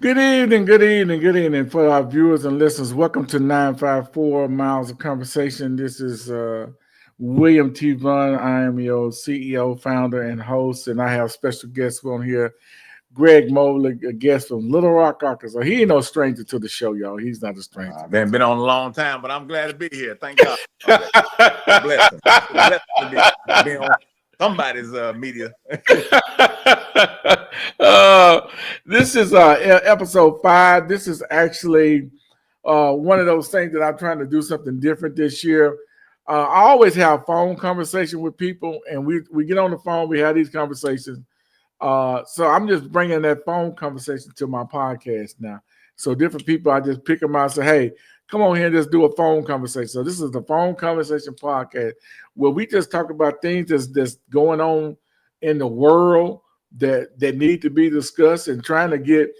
Good evening for our viewers and listeners. Welcome to 954 Miles of Conversation. This is William T. Vaughn. I am your CEO, founder, and host, and I have special guests on here. Greg Mobley, a guest from Little Rock, Arkansas. He ain't no stranger to the show, y'all. He's not a stranger. Been on a long time, but I'm glad to be here. Thank God. It's a blessing. It's a blessing to be on somebody's media. This is episode 5. This is actually one of those things that I'm trying to do something different this year. I always have phone conversation with people, and we get on the phone. We have these conversations. So I'm just bringing that phone conversation to my podcast now. So different people, I just pick them out and say, hey, come on here and just do a phone conversation. So this is the phone conversation podcast where we just talk about things that's going on in the world that need to be discussed, and trying to get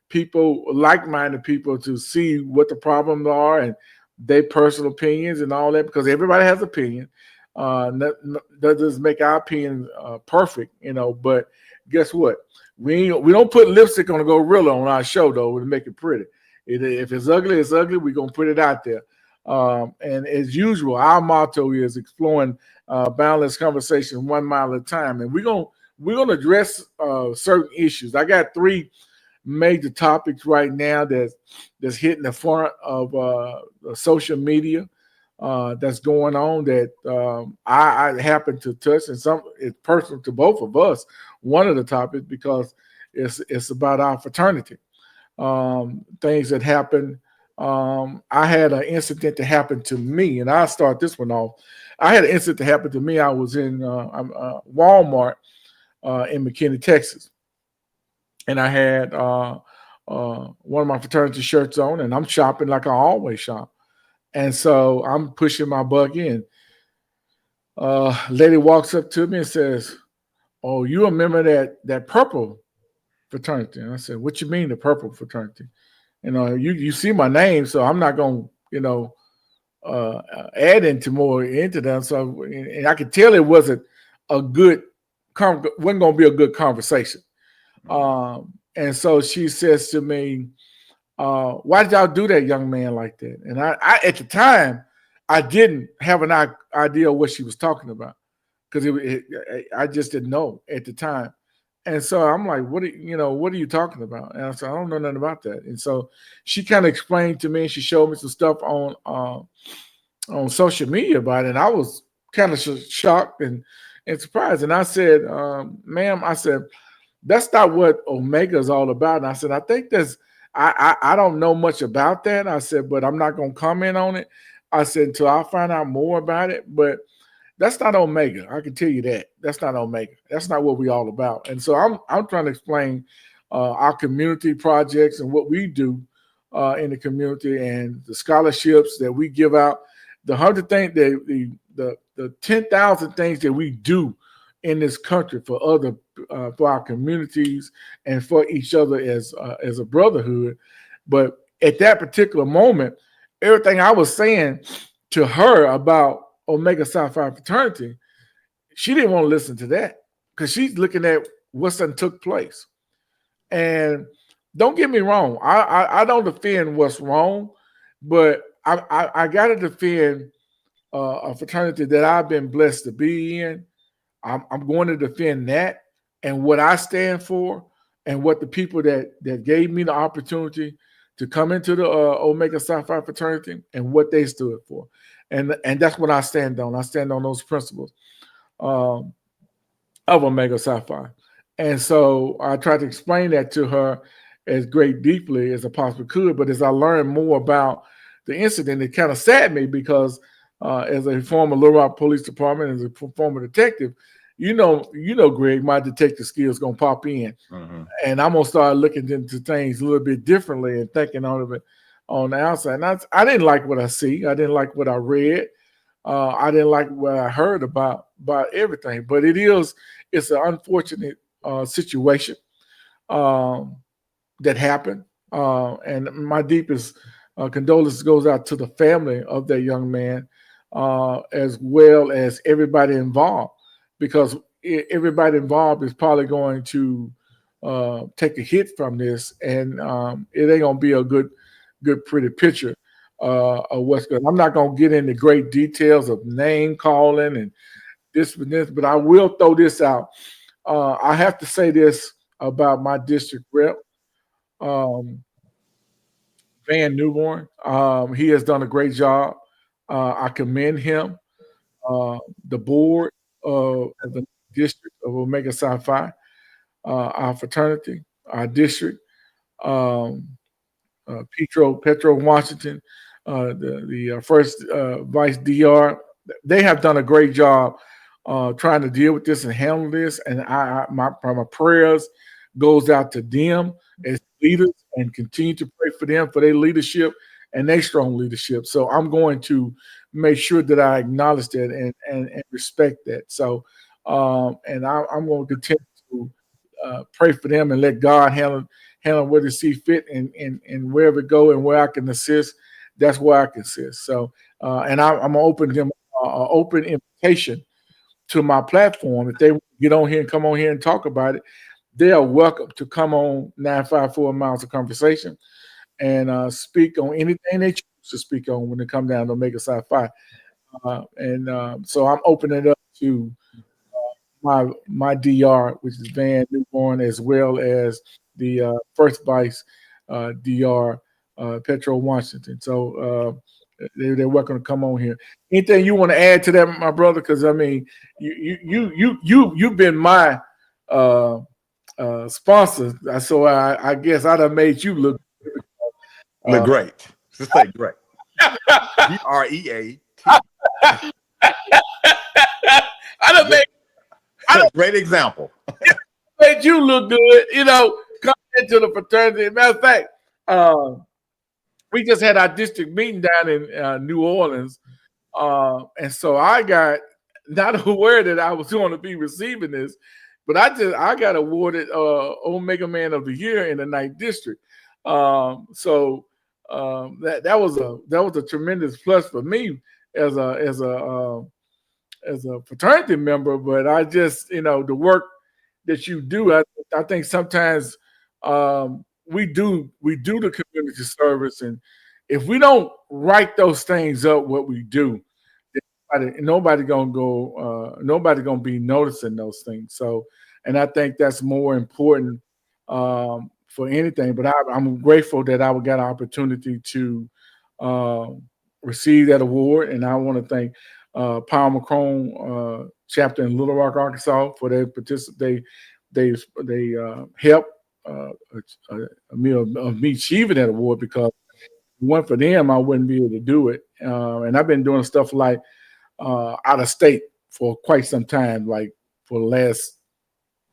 people, like-minded people, to see what the problems are and their personal opinions and all that, because everybody has opinion. That doesn't make our opinion perfect, but guess what? We don't put lipstick on a gorilla on our show, though, to make it pretty. If it's ugly, it's ugly. We're going to put it out there. And as usual, our motto is exploring boundless conversation 1 mile at a time. And we're gonna address certain issues. I got 3 major topics right now that's hitting the front of social media that's going on that I happen to touch, and it's personal to both of us. One of the topics, because it's about our fraternity, things that happen. I had an incident that happened to me, and I'll start this one off. I had an incident that happened to me. I was in Walmart in McKinney, Texas, and I had one of my fraternity shirts on, and I'm shopping like I always shop. And so I'm pushing my bug in. Lady walks up to me and says, "Oh, you remember that purple fraternity?" And I said, "What you mean, the purple fraternity?" You see my name, so I'm not gonna add into that. So, and I could tell it wasn't a good wasn't gonna be a good conversation. And so she says to me, "Why did y'all do that, young man, like that?" And I at the time, I didn't have an idea of what she was talking about, because I just didn't know at the time. And so I'm like, what are you talking about? And I said, I don't know nothing about that. And so she kind of explained to me, and she showed me some stuff on social media about it. And I was kind of shocked and surprised. And I said, ma'am, I said, that's not what Omega is all about. And I said, I think I don't know much about that. I said, but I'm not going to comment on it. I said, until I find out more about it. But that's not Omega. I can tell you that. That's not Omega. That's not what we're all about. And so I'm trying to explain our community projects and what we do in the community, and the scholarships that we give out, the 100 things, the 10,000 things that we do in this country for our communities and for each other as a brotherhood. But at that particular moment, everything I was saying to her about Omega Psi Phi Fraternity, she didn't want to listen to that, because she's looking at what's done took place. And don't get me wrong, I don't defend what's wrong, but I got to defend a fraternity that I've been blessed to be in. I'm going to defend that and what I stand for, and what the people that gave me the opportunity to come into the Omega Psi Phi Fraternity and what they stood for. And that's what I stand on. I stand on those principles of Omega Psi Phi. And so I tried to explain that to her as great deeply as I possibly could. But as I learned more about the incident, it kind of saddened me, because as a former Little Rock Police Department, as a former detective, Greg, my detective skills gonna pop in, and I'm gonna start looking into things a little bit differently and thinking on it on the outside. And I didn't like what I see. I didn't like what I read. I didn't like what I heard about everything. But it's an unfortunate situation that happened, and my deepest condolences goes out to the family of that young man, as well as everybody involved, because everybody involved is probably going to take a hit from this, and it ain't gonna be a good, pretty picture of what's going. I'm not gonna get into great details of name calling and this, but I will throw this out. I have to say this about my district rep, um, Van Newborn. He has done a great job. I commend him. The board of the district of Omega Psi Phi, our fraternity, our district, um, Petro Washington, the first vice DR. They have done a great job trying to deal with this and handle this. And my prayers goes out to them as leaders, and continue to pray for them for their leadership and their strong leadership. So I'm going to make sure that I acknowledge that and respect that. So and I'm going to continue to pray for them and let God handle where to see fit, and wherever it go and where I can assist, that's where I can assist. So and I'm open them open invitation to my platform. If they get on here and come on here and talk about it, they are welcome to come on 954 Miles of Conversation and speak on anything they choose to speak on when they come down to Omega Psi Phi. So I'm opening it up to my DR, which is Van Newborn, as well as the first vice DR, Petro Washington. So they're welcome to come on here. Anything you want to add to that, my brother? Because I mean, you've been my sponsor, so I guess I done made you look great. Just say great. GREAT. I done made great example. made you look good, coming into the fraternity. Matter of fact, we just had our district meeting down in New Orleans, and so I got not aware that I was going to be receiving this, but I got awarded Omega Man of the Year in the 9th District. So that was a tremendous plus for me as a fraternity member. But I just the work that you do, I think sometimes we do the community service, and if we don't write those things up, what we do, nobody gonna be noticing those things. So, and I think that's more important for anything. But I'm grateful that I got an opportunity to receive that award, and I want to thank Paul Macron chapter in Little Rock, Arkansas, for their participate. They help me achieving that award, because if it weren't for them, I wouldn't be able to do it. And I've been doing stuff like out of state for quite some time, like for the last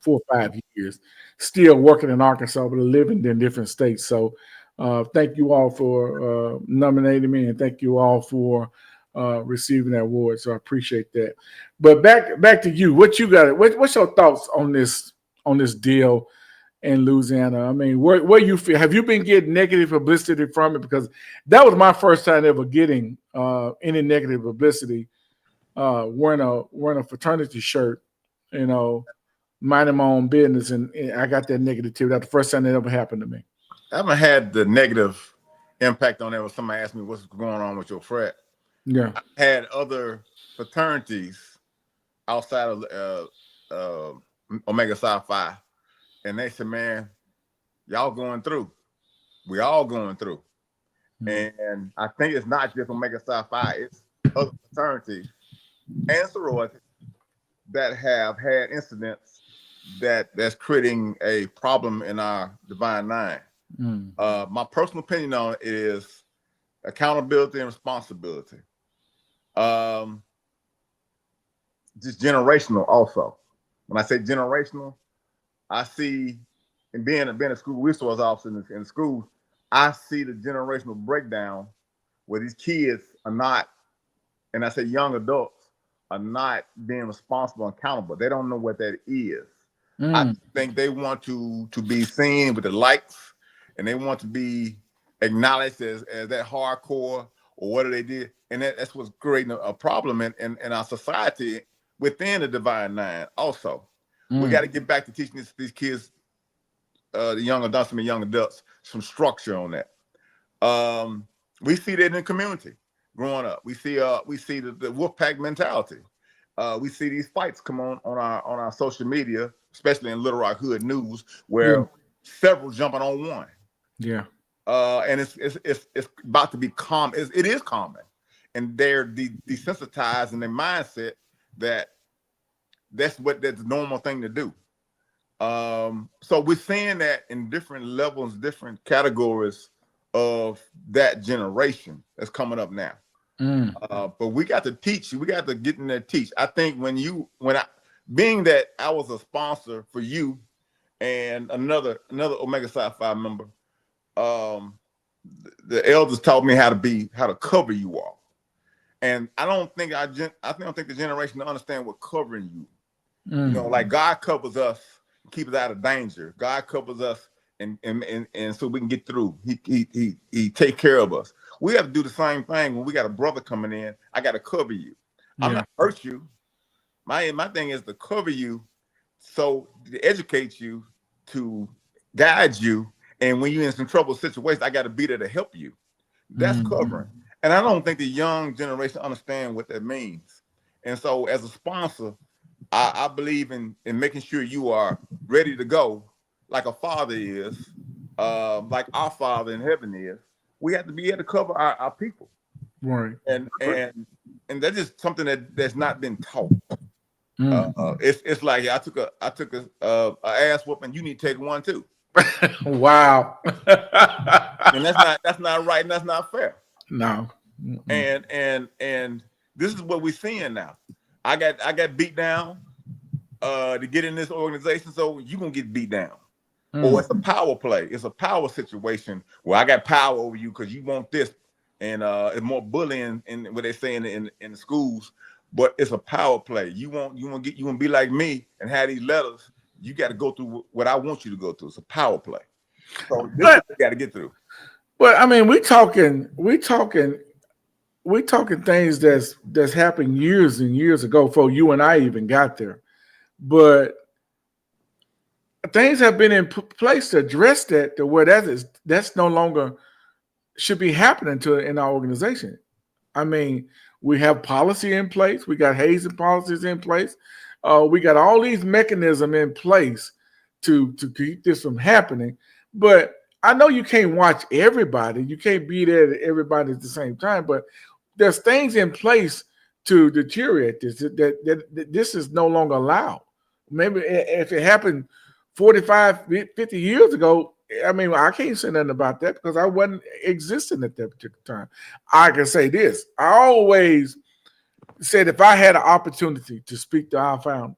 4 or 5 years, still working in Arkansas, but living in different states. So thank you all for nominating me, and thank you all for receiving that award. So I appreciate that. But back to you. What you got? What's your thoughts on this deal in Louisiana? I mean, where you feel, have you been getting negative publicity from it? Because that was my first time ever getting any negative publicity wearing a fraternity shirt, minding my own business, and I got that negativity. That's the first time that ever happened to me. I haven't had the negative impact on that when somebody asked me what's going on with your frat. Yeah, I had other fraternities outside of Omega Psi Phi, and they said, "Man, y'all going through. We all going through." Mm-hmm. And I think it's not just Omega Psi Phi; it's other fraternities and sororities that have had incidents that's creating a problem in our Divine Nine. Mm. My personal opinion on it is accountability and responsibility. Just generational also. When I say generational, I see, and being a school resource officer in schools, I see the generational breakdown where these kids are not, and I say young adults, are not being responsible and accountable. They don't know what that is. I think they want to be seen with the likes, and they want to be acknowledged as that hardcore or what they did. And that's what's creating a problem in our society within the Divine Nine also. We got to get back to teaching these kids the young adults and the young adults some structure on that. We see that in the community growing up. We see the wolf pack mentality. We see these fights come on our social media, especially in Little Rock Hood News, where several jumping on one. Yeah. And it's about to be common. It is common, and they're desensitized in their mindset that that's the normal thing to do. So we're seeing that in different levels, different categories of that generation that's coming up now. But we got to teach. We got to get in there, teach. I think being that I was a sponsor for you and another Omega Psi Phi member, the elders taught me how to cover you all. And I don't think the generation understand what covering you. You know, like God covers us, keeps us out of danger. God covers us, and so we can get through. He take care of us. We have to do the same thing when we got a brother coming in. I got to cover you. I'm not hurt you. My thing is to cover you, so to educate you, to guide you, and when you're in some trouble situations, I got to be there to help you. That's covering. And I don't think the young generation understand what that means. And so as a sponsor, I believe in making sure you are ready to go like a father is, like our Father in heaven is. We have to be able to cover our people. Right. And that's just something that's not been taught. It's like I took a ass whooping. You need to take one too. Wow. And that's not right, and that's not fair. No. And this is what we're seeing now. I got beat down to get in this organization, so you're gonna get beat down. Or it's a power play. It's a power situation where I got power over you because you want this, and it's more bullying in what they say in the schools. But it's a power play. You want to be like me and have these letters. You got to go through what I want you to go through. It's a power play. So this is what you got to get through. Well, I mean, we talking things that's happened years and years ago before you and I even got there. But things have been in place to address that to where that's no longer should be happening in our organization. I mean, we have policy in place. We got hazing policies in place. We got all these mechanisms in place to keep this from happening. But I know you can't watch everybody. You can't be there to everybody at the same time. But there's things in place to deteriorate this. That this is no longer allowed. Maybe if it happened 45, 50 years ago, I mean, I can't say nothing about that because I wasn't existing at that particular time. I can say this. I always said if I had an opportunity to speak to our founders,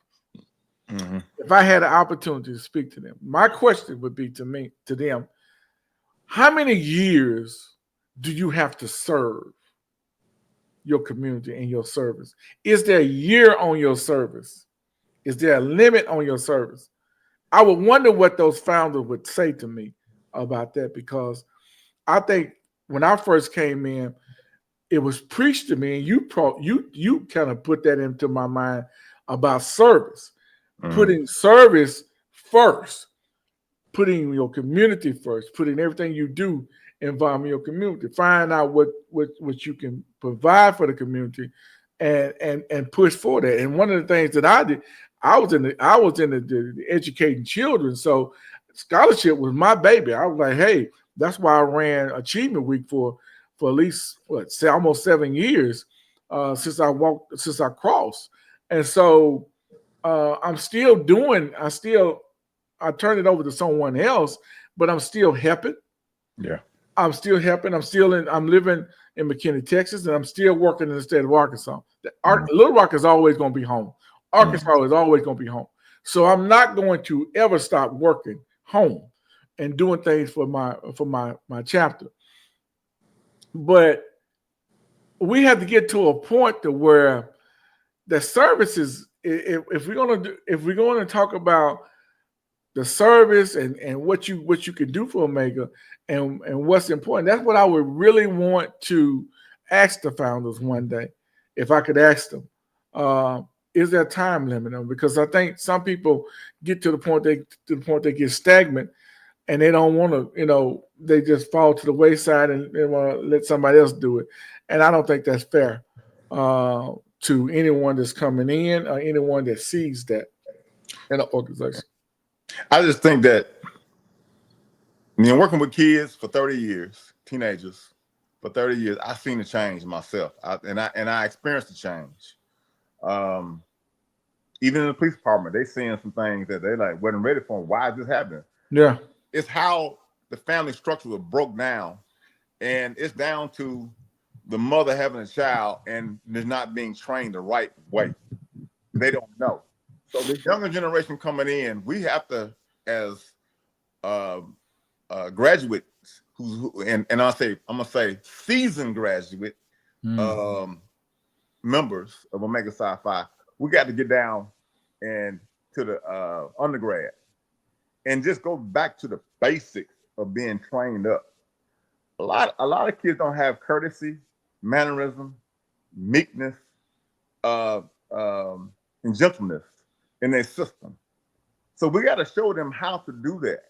if I had an opportunity to speak to them, my question would be to them, how many years do you have to serve your community and your service? Is there a year on your service? Is there a limit on your service? I would wonder what those founders would say to me about that, because I think when I first came in, it was preached to me, and you kind of put that into my mind about service, putting service first, putting your community first, putting everything you do involving your community, find out what you can provide for the community, and push for that. And one of the things that I did, I was in the educating children, so scholarship was my baby. I was like, hey, that's why I ran Achievement Week for at least almost 7 years since I crossed. And so I'm still doing. I turned it over to someone else, but I'm still helping. Yeah, I'm still helping. I'm living in McKinney, Texas, and I'm still working in the state of Arkansas. Little Rock is always going to be home. Arkansas is always going to be home. So I'm not going to ever stop working home and doing things for my chapter. But we have to get to a point to where the services, if we're going to talk about the service and what you can do for Omega and what's important, that's what I would really want to ask the founders one day, if I could ask them. Is there a time limit on? Because I think some people get to the point they get stagnant and they don't want to, they just fall to the wayside and they want to let somebody else do it. And I don't think that's fair to anyone that's coming in or anyone that sees that in an organization. I just think that, working with kids for 30 years, teenagers for 30 years, I've seen the change myself. I experienced the change. Even in the police department, they seeing some things that they like wasn't ready for. Why is this happening? Yeah. It's how the family structure was broke down, and it's down to the mother having a child and they're not being trained the right way. They don't know. So the younger generation coming in, we have to, as graduates, and I'm gonna say seasoned graduate members of Omega Psi Phi, we got to get down and to the undergrad and just go back to the basics of being trained up. A lot of kids don't have courtesy, mannerism, meekness, and gentleness in their system. So we got to show them how to do that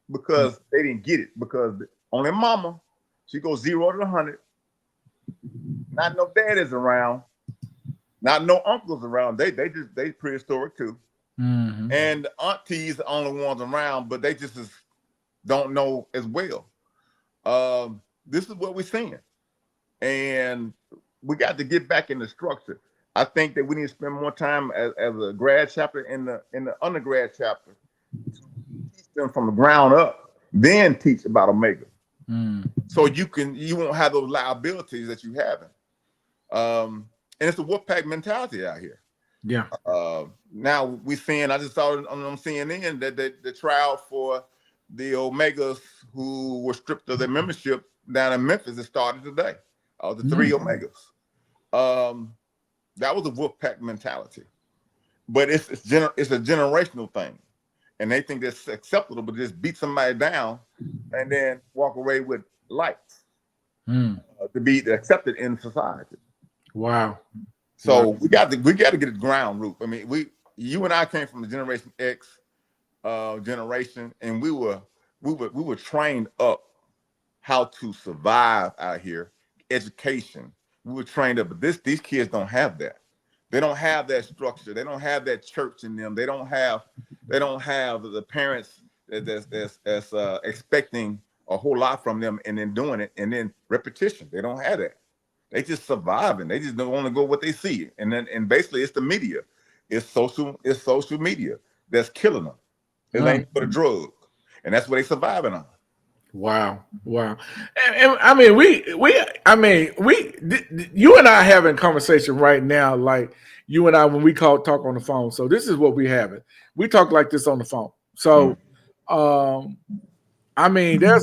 because they didn't get it. Because on their mama, she goes 0 to 100. Not no daddies around, not no uncles around. They prehistoric too. Mm-hmm. And the aunties are the only ones around, but they just don't know as well. This is what we're seeing, and we got to get back in the structure. I think that we need to spend more time as a grad chapter in the undergrad chapter to teach them from the ground up, then teach about Omega. So you won't have those liabilities that you have. And it's a wolf pack mentality out here. Yeah. Now we seeing, I just saw it on CNN that the trial for the Omegas who were stripped of their membership down in Memphis, it started today. The 3 Omegas. That was a wolf pack mentality, but it's a generational thing, and they think that's acceptable, but just beat somebody down and then walk away with lights to be accepted in society. Wow. So we got to get a ground root. I mean, you and I came from the Generation X generation, and we were trained up how to survive out here. Education, we were trained up, but these kids don't have that. They don't have that structure. They don't have that church in them. They don't have the parents that's expecting a whole lot from them and then doing it, and then repetition. They don't have that. They just surviving. They just don't want to go what they see. And basically it's the media. It's social media that's killing them. It ain't but a drug. And that's what they surviving on. Wow. And I mean, you and I having conversation right now, like you and I when we talk on the phone. So this is what we having. We talk like this on the phone. So, I mean, I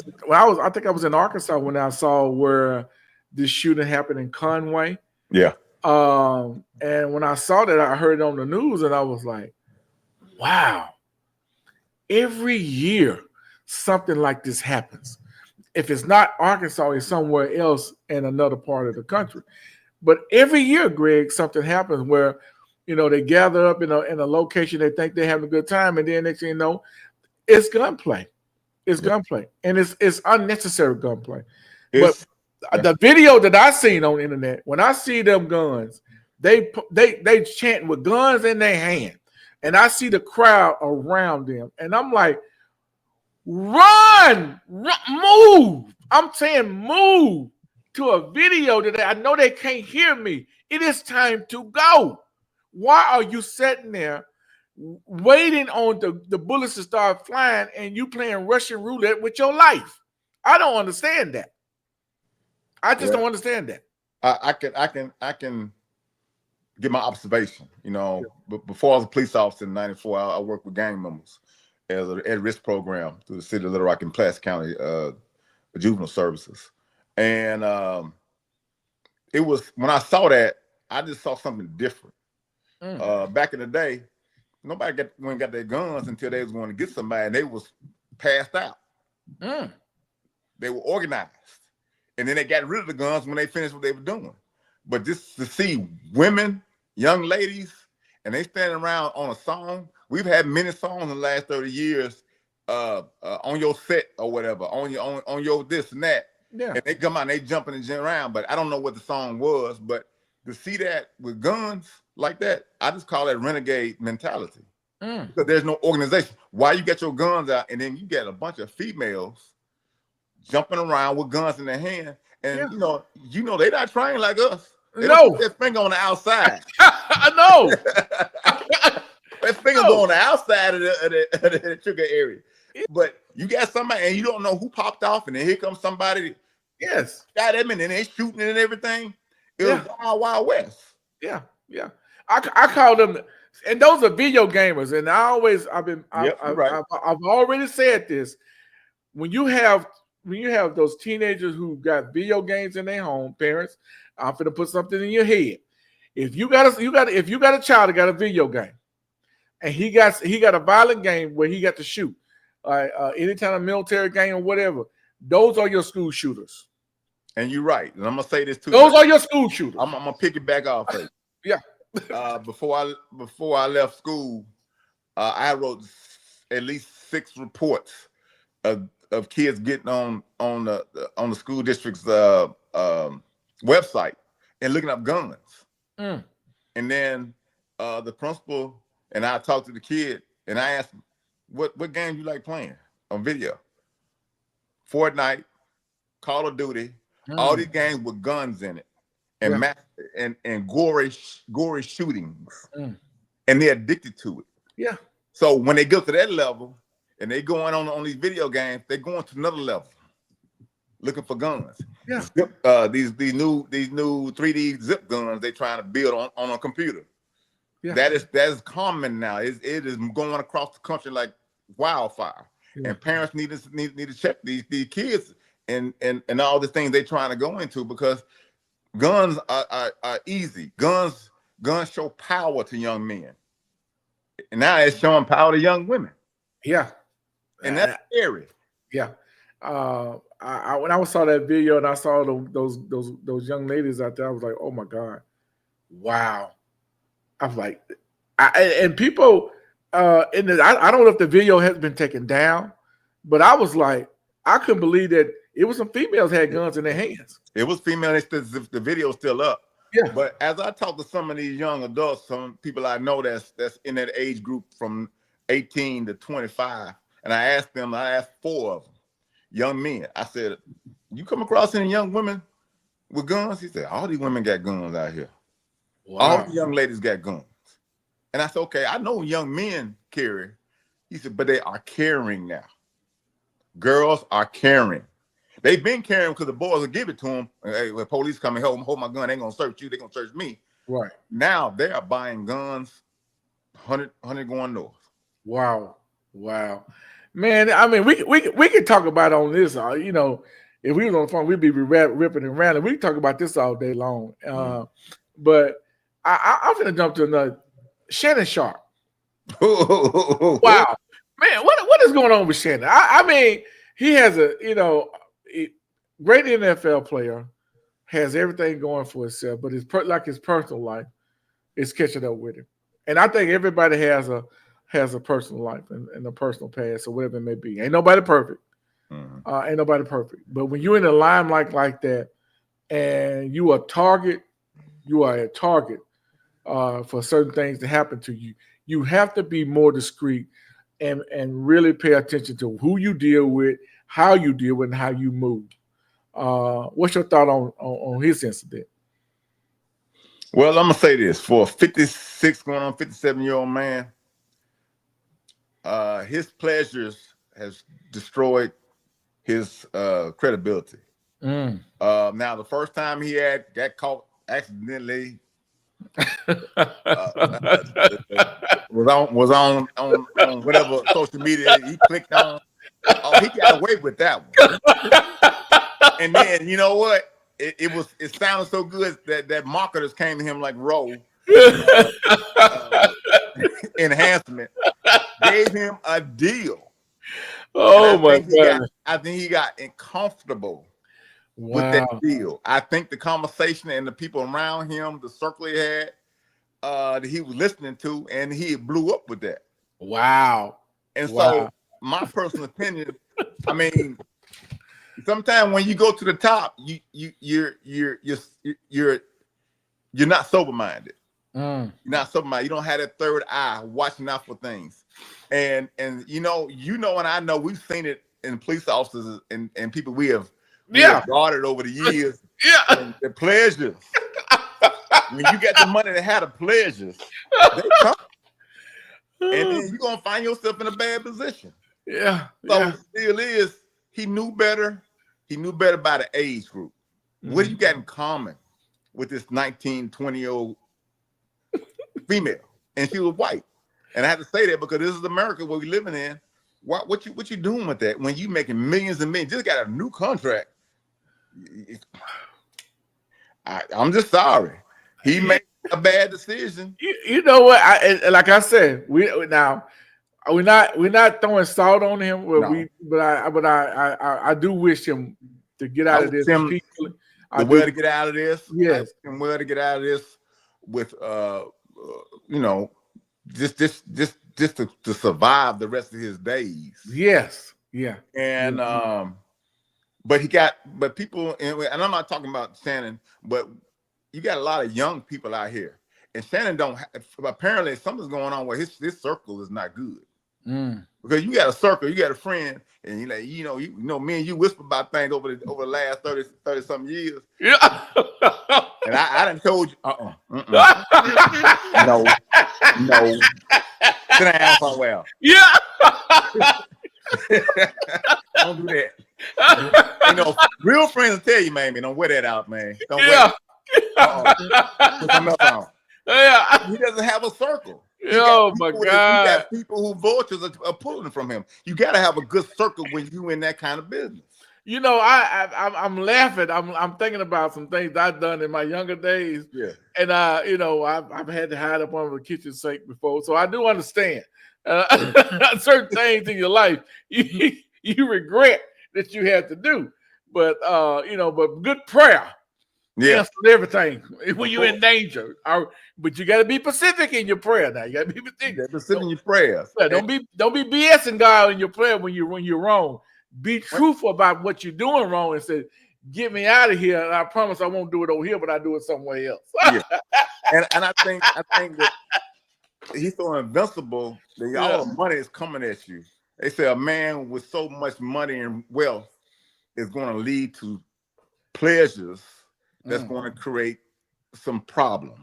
think I was in Arkansas when I saw where this shooting happened in Conway. Yeah. And when I saw that, I heard it on the news, and I was like, wow. Every year, something like this happens. If it's not Arkansas, it's somewhere else in another part of the country. But every year, Greg, something happens where, they gather up in a location, they think they're having a good time, and then next thing you know, it's gunplay. It's gunplay, and it's unnecessary gunplay. But the video that I seen on the internet, when I see them guns, they chant with guns in their hand, and I see the crowd around them, and I'm like, run, move. I'm saying move to a video that I know they can't hear me. It is time to go. Why are you sitting there waiting on the bullets to start flying and you playing Russian roulette with your life? I don't understand that. I just don't understand that. I can get my observation. But before I was a police officer in '94, I worked with gang members as an at-risk program through the city of Little Rock and Placer County Juvenile Services. And it was, when I saw that, I just saw something different. Back in the day, nobody went and got their guns until they was going to get somebody, and they was passed out. They were organized. And then they got rid of the guns when they finished what they were doing. But just to see women, young ladies, and they standing around on a song. We've had many songs in the last 30 years on your set or whatever, on your this and that. Yeah. And they come out and they jumping and around, but I don't know what the song was. But to see that with guns like that, I just call that renegade mentality. Because there's no organization. Why you get your guns out and then you get a bunch of females jumping around with guns in their hand, and you know they're not trained like us. They don't put their finger on the outside. I know. That finger go on the outside of the trigger area. But you got somebody and you don't know who popped off, and then here comes somebody. Yes. Got them and then they shooting and everything. It was Wild West. Yeah. I call them, and those are video gamers. And I've already said this. When you have those teenagers who got video games in their home, parents, I'm gonna put something in your head. If you got a child that got a video game, and he got a violent game where he got to shoot, any kind of military game or whatever, those are your school shooters. And you're right. And I'm gonna say this too. Those are your school shooters. I'm gonna pick it back off. Yeah. Before I left school, I wrote at least 6 reports of kids getting on the school district's website and looking up guns. And then the principal and I talked to the kid and I asked him, what game you like playing on video? Fortnite, Call of Duty, all these games with guns in it, and and gory shootings, and they're addicted to it. Yeah. So when they go to that level and they going on these video games, they're going to another level, looking for guns. Yeah. These new 3D zip guns they trying to build on a computer. Yeah. That is common now. It is going across the country like wildfire. Yeah. And parents need to check these kids and all the things they're trying to go into, because guns are easy. Guns show power to young men. And now it's showing power to young women. Yeah. And that's scary. Yeah. When I saw that video and I saw those young ladies out there, I was like, oh my God. Wow. I was like, and people I don't know if the video has been taken down, but I was like, I couldn't believe that it was some females had guns in their hands. It was females. The video's still up. Yeah. But as I talk to some of these young adults, some people I know that's in that age group from 18 to 25, and I asked 4 of them, young men. I said, you come across any young women with guns? He said, all these women got guns out here. Wow. All the young ladies got guns. And I said, okay, I know young men carry. He said, but they are carrying now. Girls are carrying. They've been carrying because the boys will give it to them. Hey, when police come and hold my gun, they ain't gonna search you, they're gonna search me. Right. Now they are buying guns, 100 going north. Wow. Man, I mean, we could talk about on this, you know, if we was on the phone, we'd be ripping and ranting. We could talk about this all day long. But I'm gonna jump to another. Shannon Sharp. Wow. Man, what is going on with Shannon? I mean, he has a, great NFL player, has everything going for himself, but his personal life is catching up with him. And I think everybody has a personal life and a personal past or whatever it may be. Ain't nobody perfect. Ain't nobody perfect. But when you're in a limelight like that and you are a target for certain things to happen to you, you have to be more discreet and really pay attention to who you deal with, how you deal with, and how you move. What's your thought on his incident? Well, I'm gonna say this: for a 56 going on 57-year-old man, his pleasures has destroyed his credibility. Now, the first time he got caught accidentally, was on whatever social media he clicked on. Oh, he got away with that one. And then you know what? It sounded so good that marketers came to him like Roe enhancement, gave him a deal. Oh my God! I think he got uncomfortable with that deal. I think the conversation and the people around him, the circle he had, that he was listening to, and he blew up with that. Wow. And so my personal opinion, I mean, sometimes when you go to the top, you're not sober minded. You're not sober minded. You don't have that third eye watching out for things, and you know, and I know we've seen it in police officers and people we have guarded over the years. And the pleasures. When you get the money to have the pleasures, they come. And then you're gonna find yourself in a bad position. So the deal is, he knew better. He knew better by the age group. What do you got in common with this 19, 20-year-old female? And she was white. And I have to say that because this is America where we're living in. What you doing with that when you making millions and millions? Just got a new contract. I'm just sorry. He made a bad decision. You know what? Like I said, we're not throwing salt on him. But I do wish him to get out of this. To get out of this. Yes, and where to get out of this with you know, just to survive the rest of his days. Yes, yeah. And but people, and I'm not talking about Shannon, but you got a lot of young people out here, and Shannon apparently something's going on where his circle is not good. Because you got a circle, you got a friend, and you know, me and you whisper about things over the last 30 something years. Yeah. And I done told you, no. Sit down somewhere. Yeah. Don't do that. You know, real friends will tell you, man, don't wear that out, man. Don't wear it. Put something else on. Yeah. He doesn't have a circle. Oh my God! You got people who vultures are pulling from him. You got to have a good circle when you in that kind of business. You know, I'm laughing. I'm thinking about some things I've done in my younger days. Yeah. And I've had to hide up under the kitchen sink before, so I do understand certain things in your life you regret that you had to do. But but good prayer. Yeah, everything when you're in danger. But you got to be specific in your prayer. Now you got to be specific in your prayers. Yeah, don't be BSing God in your prayer when you're wrong. Be truthful about what you're doing wrong and say, "Get me out of here." And I promise I won't do it over here, but I do it somewhere else. Yeah. and I think that he's so invincible that all the money is coming at you. They say a man with so much money and wealth is going to lead to pleasures that's going to create some problems.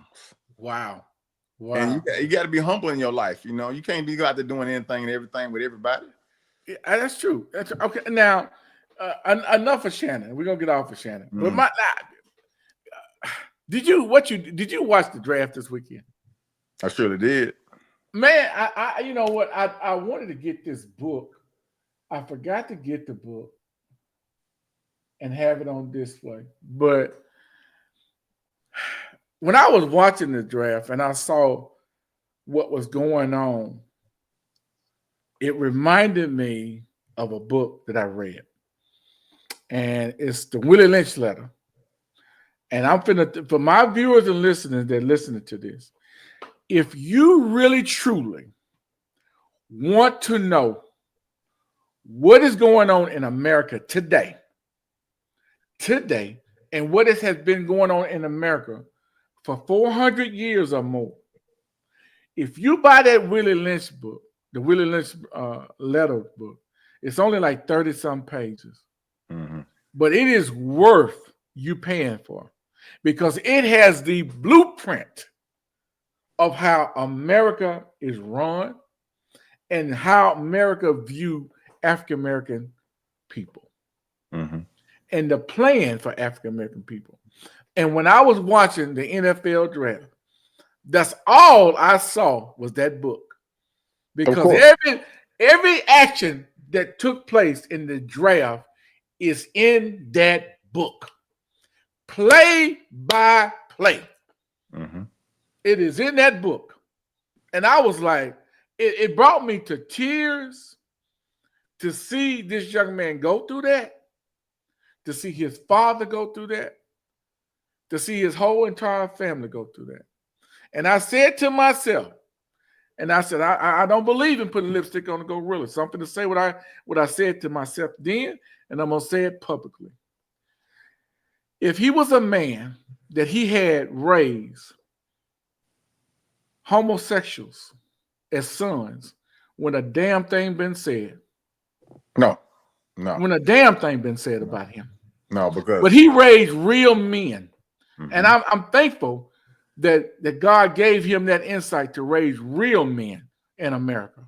Wow. And you got to be humble in your life. You know, you can't be out there doing anything and everything with everybody. Yeah, that's true. That's okay. Now, enough of Shannon. We're gonna get off of Shannon. But did you watch the draft this weekend? I surely did. Man, I you know what? I wanted to get this book. I forgot to get the book and have it on display, but when I was watching the draft and I saw what was going on, it reminded me of a book that I read. And it's the Willie Lynch letter. And I'm finna, for my viewers and listeners that are listening to this, if you really truly want to know what is going on in America today, and what has been going on in America for 400 years or more, if you buy that Willie Lynch book, the Willie Lynch letter book, it's only like 30-some pages. But it is worth you paying for because it has the blueprint of how America is run and how America view African-American people and the plan for African-American people. And when I was watching the NFL draft, that's all I saw was that book. Because every action that took place in the draft is in that book. Play by play. It is in that book. And I was like, it brought me to tears to see this young man go through that, to see his father go through that, to see his whole entire family go through that. And I said to myself, And I said, I don't believe in putting lipstick on a gorilla. Something to say what I said to myself then, and I'm gonna say it publicly. If he was a man that he had raised homosexuals as sons, when a damn thing been said. No. When a damn thing been said about him. No, because but he raised real men. And I'm thankful that God gave him that insight to raise real men in America.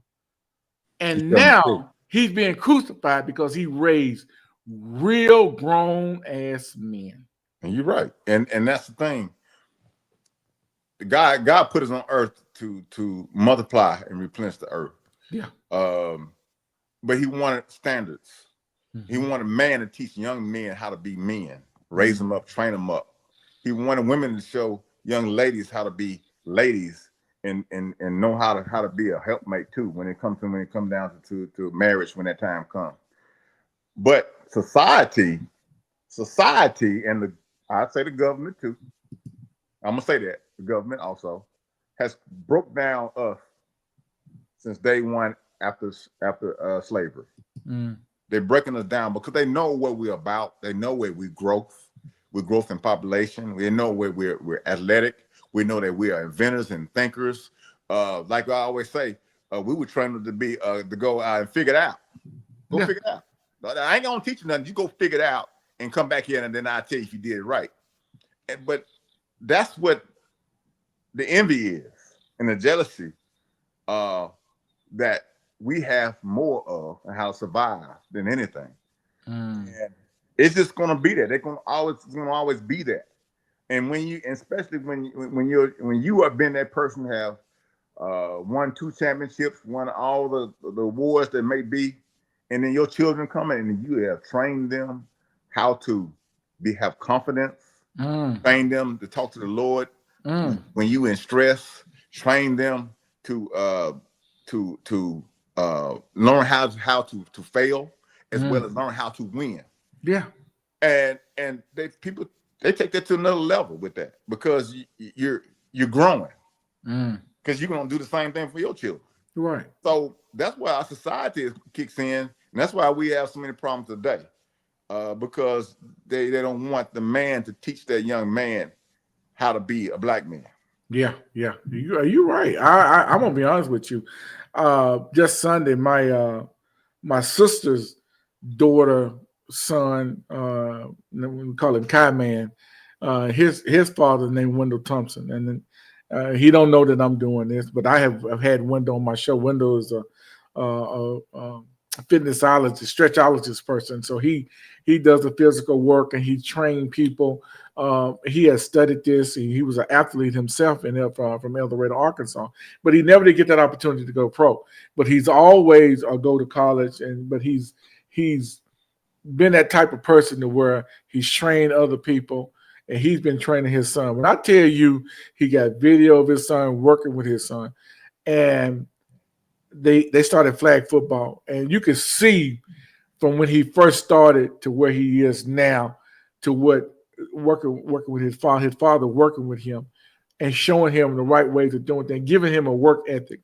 And now he's being crucified because he raised real grown ass men. And you're right. And that's the thing. God put us on earth to multiply and replenish the earth. Yeah. But he wanted standards. He wanted man to teach young men how to be men, raise them up, train them up. He wanted women to show young ladies how to be ladies and know how to be a helpmate too when it comes down to marriage when that time comes. But society and I'd say the government too. I'm gonna say that the government also has broke down us since day one after slavery. They're breaking us down because they know what we're about. They know where we growth. We're growth in population. We know where we're athletic. We know that we are inventors and thinkers. Like I always say, we were trained to be to go out and figure it out. Go figure it out. I ain't gonna teach you nothing. You go figure it out and come back here, and then I'll tell you if you did it right. But that's what the envy is and the jealousy that we have more of and how to survive than anything. And it's just gonna be there. They're gonna always be there. And especially when you have been that person who have won 2 championships, won all the awards that may be, and then your children come in and you have trained them how to have confidence, train them to talk to the Lord when you in stress, train them to learn how to fail as well as learn how to win. Yeah. And they take that to another level with that because you're growing because you're gonna do the same thing for your children. Right. So that's why our society kicks in, and that's why we have so many problems today, because they don't want the man to teach that young man how to be a black man. Yeah. You're right. I'm gonna be honest with you. Just Sunday, my sister's daughter, son, we call him Kai Man. His father named Wendell Thompson, and then he don't know that I'm doing this, but I've had Wendell on my show. Wendell is a fitnessologist, stretchologist person, so he does the physical work and he trained people. He has studied this. He was an athlete himself from El Dorado, Arkansas, but he never did get that opportunity to go pro. But he's always go to college, but he's been that type of person to where he's trained other people, and he's been training his son. When I tell you, he got video of his son working with his son, and they started flag football, and you can see from when he first started to where he is now, to what working with his father working with him, and showing him the right ways of doing things, giving him a work ethic,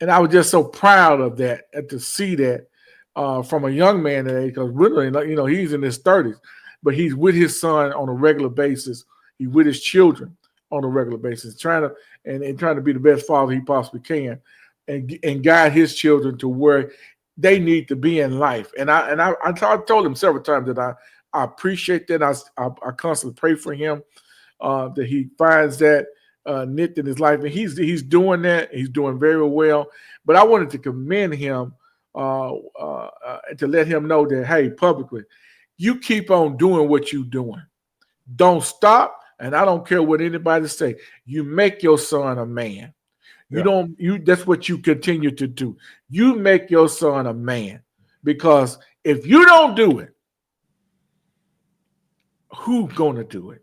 and I was just so proud of that and to see that. From a young man today, because really, he's in his 30s, but he's with his son on a regular basis. He's with his children on a regular basis, trying to be the best father he possibly can, and guide his children to where they need to be in life. And I told him several times that I appreciate that. I constantly pray for him that he finds that niche in his life, and he's doing that. He's doing very well. But I wanted to commend him. To let him know that, hey, publicly, you keep on doing what you're doing. Don't stop, and I don't care what anybody say. You make your son a man. That's what you continue to do. You make your son a man, because if you don't do it, who's gonna do it?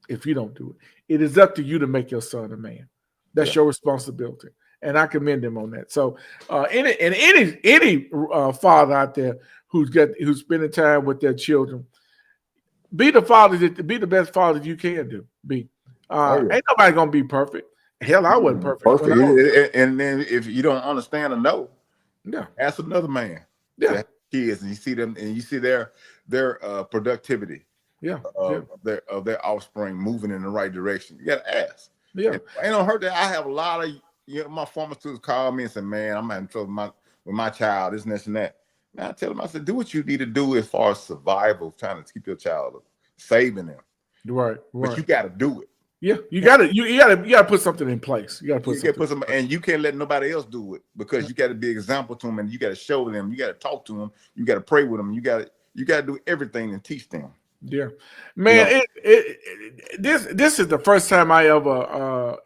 If you don't do it, it is up to you to make your son a man. That's your responsibility. And I commend him on that. So, any father out there who's spending time with their children, be the best father you can do. Ain't nobody gonna be perfect. Hell, I wasn't perfect when I was Perfect. And then if you don't understand or know, yeah, ask another man yeah, that has kids, and you see them, and you see their productivity yeah, yeah, of their offspring moving in the right direction. You got to ask. yeah. And it don't hurt that I have a lot of my former students call me and say, "Man, I'm having trouble with my child, this and that." Now I tell them, I said, "Do what you need to do as far as survival, trying to keep your child, saving them. Right, But right. you got to do it. Yeah, you gotta put something in place. You gotta put You got to something put some, and you can't let nobody else do it because you got to be an example to them, and you got to show them. You got to talk to them. You got to pray with them. You got to do everything and teach them." Yeah, You man. know, This is the first time I ever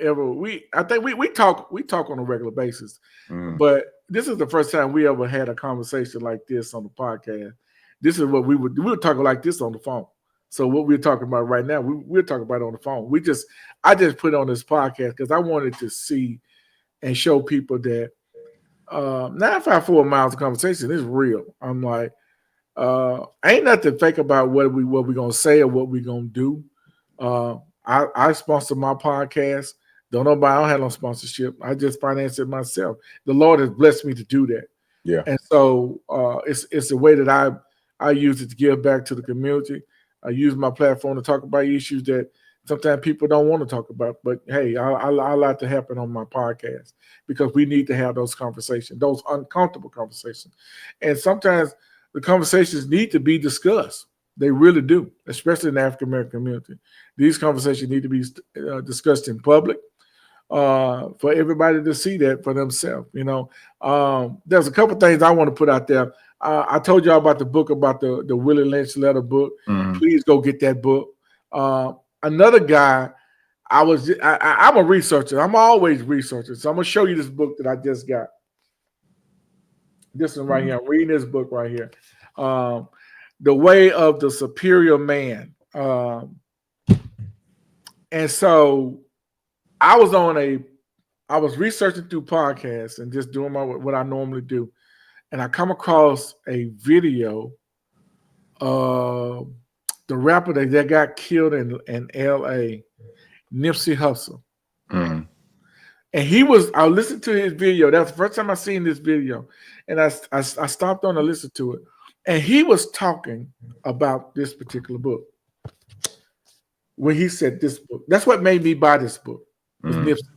I think we talk on a regular basis, but this is the first time we ever had a conversation like this on the podcast. This is what we were talking like this on the phone. So what we're talking about right now, we're talking about on the phone. I just put it on this podcast because I wanted to see and show people that 954 miles of conversation is real. I'm like. Ain't nothing fake about what we gonna say or what we gonna do. I sponsor my podcast. I don't have no sponsorship. I just finance it myself. The Lord has blessed me to do that. yeah, And so it's the way that I use it to give back to the community. I use my platform to talk about issues that sometimes people don't want to talk about. But hey, I like to happen on my podcast because we need to have those conversations, those uncomfortable conversations. And sometimes the conversations need to be discussed. They really do, especially in the African American community. These conversations need to be discussed in public for everybody to see that for themselves. There's a couple things I want to put out there. I told y'all about the book about the Willie Lynch letter book. Please go get that book. Another guy, I'm a researcher. I'm always researching. So I'm gonna show you this book that I just got. This one right here. I'm reading this book right here. The Way of the Superior Man. And so I was researching through podcasts and just doing what I normally do. And I come across a video of the rapper that got killed in LA, Nipsey Hussle. And I listened to his video. That was the first time I seen this video. And I stopped on to listen to it. And he was talking about this particular book. When he said this book. That's what made me buy this book. Was Nipsey.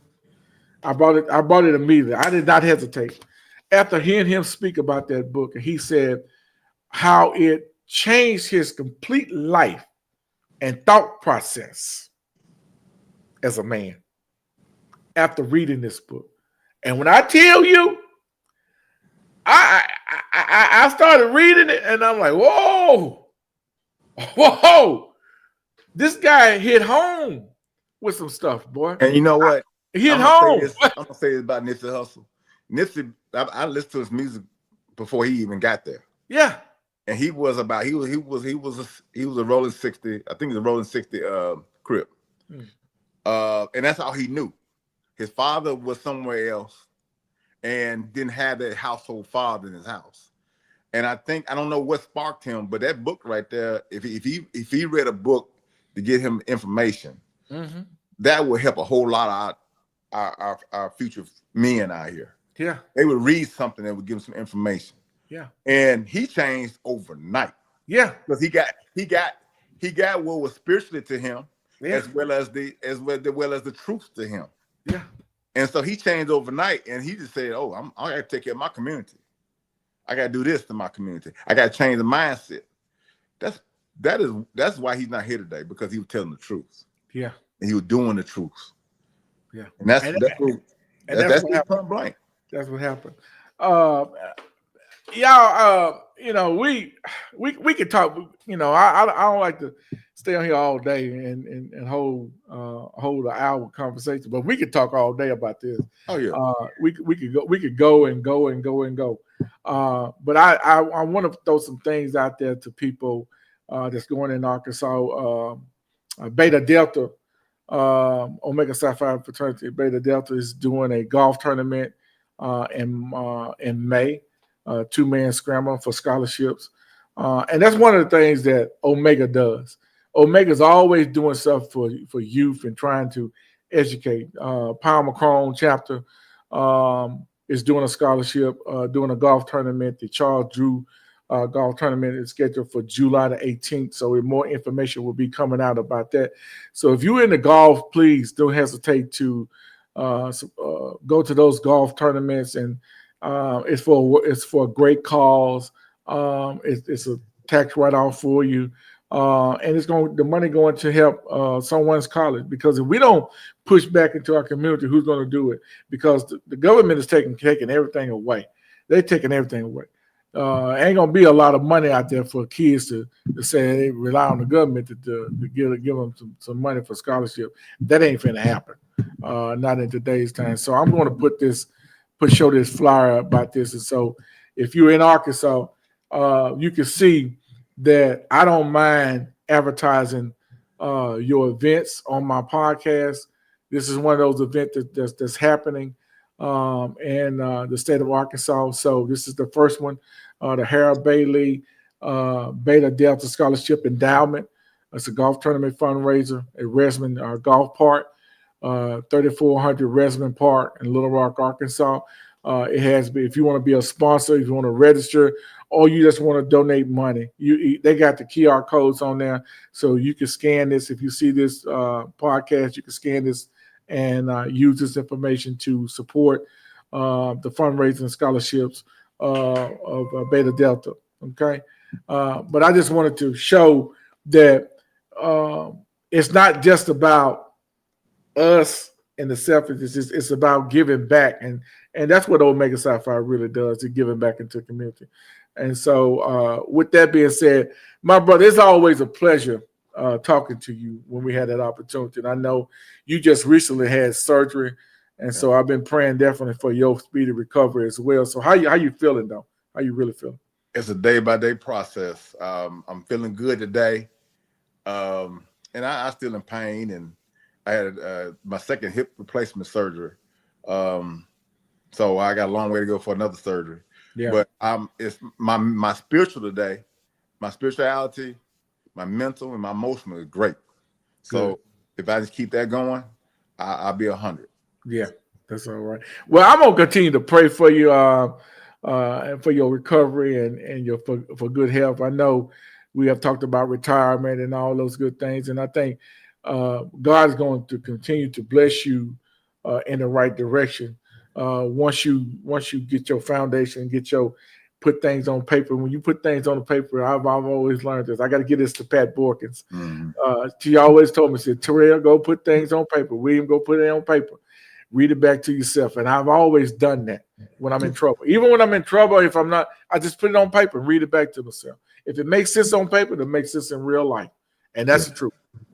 I bought it immediately. I did not hesitate. After hearing him speak about that book, and he said how it changed his complete life and thought process as a man after reading this book. And when I tell you, I started reading it and I'm like, whoa, this guy hit home with some stuff, boy. And you know what? Hit home. I'm gonna say this about Nipsey Hussle. Nipsey, I listened to his music before he even got there. Yeah. And he was a Rolling 60. I think he was a Rolling 60 Crip. And that's all he knew. His father was somewhere else and didn't have that household father in his house. And I don't know what sparked him, but that book right there, if he read a book to get him information, that would help a whole lot of our future men out here. Yeah. They would read something that would give them some information. Yeah. And he changed overnight. Yeah. Because he got what was spiritually to him, as well as the truth to him. Yeah. And so he changed overnight, and he just said, "Oh, I got to take care of my community. I got to do this to my community. I got to change the mindset." That's why he's not here today, because he was telling the truth. Yeah. And he was doing the truth. Yeah. And that's what point blank. That's what happened. Y'all, we could talk. I don't like to stay on here all day and hold an hour conversation, but we could talk all day about this. Oh yeah. We could go and go and go and go. But I want to throw some things out there to people that's going in Arkansas. Beta Delta, Omega Psi Phi Fraternity. Beta Delta is doing a golf tournament in May. 2-man scramble for scholarships. And that's one of the things that Omega does. Omega's always doing stuff for youth and trying to educate. Palmer Crone chapter is doing a scholarship, doing a golf tournament. The Charles Drew golf tournament is scheduled for July the 18th. So more information will be coming out about that. So if you're into golf, please don't hesitate to go to those golf tournaments, and it's for a great cause. It's a tax write-off for you. And the money going to help someone's college, because if we don't push back into our community, who's going to do it? Because the government is taking everything away. They're taking everything away. Ain't gonna be a lot of money out there for kids to say they rely on the government to give them some money for scholarship. That ain't finna happen. Not in today's time. So I'm going to show this flyer about this. And so if you're in Arkansas, you can see that I don't mind advertising your events on my podcast. This is one of those events that's happening in the state of Arkansas. So this is the first one, the Harold Bailey Beta Delta Scholarship Endowment. It's a golf tournament fundraiser at Resmond Golf Park, 3400 Resmond Park in Little Rock, Arkansas. It has been, if you want to be a sponsor, if you want to register, or you just want to donate money, they got the QR codes on there, so you can scan this. If you see this podcast, you can scan this and use this information to support the fundraising scholarships of Beta Delta. Okay, but I just wanted to show that it's not just about us and the selfish. It's about giving back, and that's what Omega Psi Phi really does, is giving back into the community. And so with that being said, my brother, it's always a pleasure talking to you when we had that opportunity. And I know you just recently had surgery, and so I've been praying definitely for your speedy recovery as well. So how you feeling though? How you really feeling? It's a day-by-day process. I'm feeling good today, and I'm still in pain, and I had my second hip replacement surgery. So I got a long way to go for another surgery. Yeah. But it's my spiritual today, my spirituality, my mental, and my emotional is great. So if I just keep that going, I'll be 100. Yeah, that's all right. Well, I'm gonna continue to pray for you and for your recovery and your for good health. I know we have talked about retirement and all those good things, and I think God is going to continue to bless you in the right direction. Once you get your foundation, put things on paper. When you put things on the paper, I've always learned this. I got to get this to Pat Borkins. Mm-hmm. She always told me, said, Terrell, go put things on paper. William, go put it on paper. Read it back to yourself. And I've always done that when I'm in trouble. Even when I'm in trouble, if I'm not, I just put it on paper and read it back to myself. If it makes sense on paper, it makes sense in real life. And that's the truth.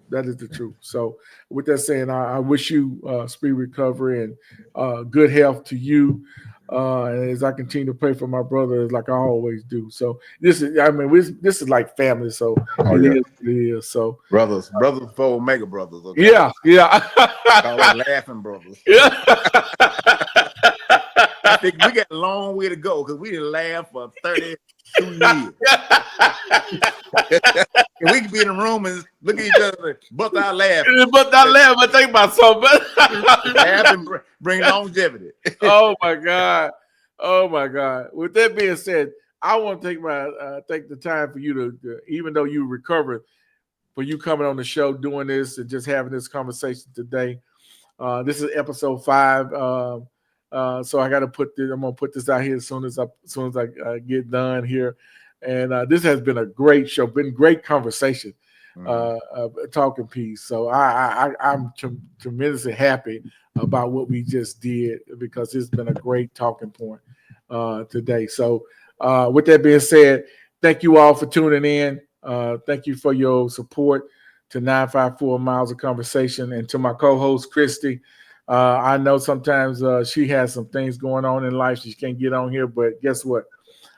That is the truth. So with that saying, I wish you speedy recovery and good health to you. And as I continue to pray for my brother, like I always do. So this is like family. So it is. So brothers for Omega brothers. Okay? Yeah. Laughing brothers. Yeah. I think we got a long way to go because we didn't laugh for 32 years. And we can be in a room and look at each other, but I laugh. I think about something. Laugh and bring longevity. Oh my God. With that being said, I want to take the time for you to even though you recovered, for you coming on the show, doing this and just having this conversation today. This is episode 5. So I got to I'm gonna put this out here as soon as I get done here. And this has been a great show, been great conversation, talking piece. So I'm tremendously happy about what we just did, because it's been a great talking point today. So with that being said, thank you all for tuning in. Thank you for your support to 954 Miles of Conversation, and to my co-host, Christy. I know sometimes she has some things going on in life. She can't get on here, but guess what?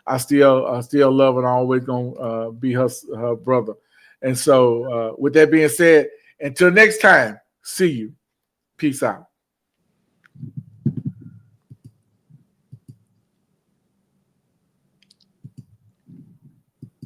I still love and always gonna be her brother. And so with that being said, until next time, see you. Peace out.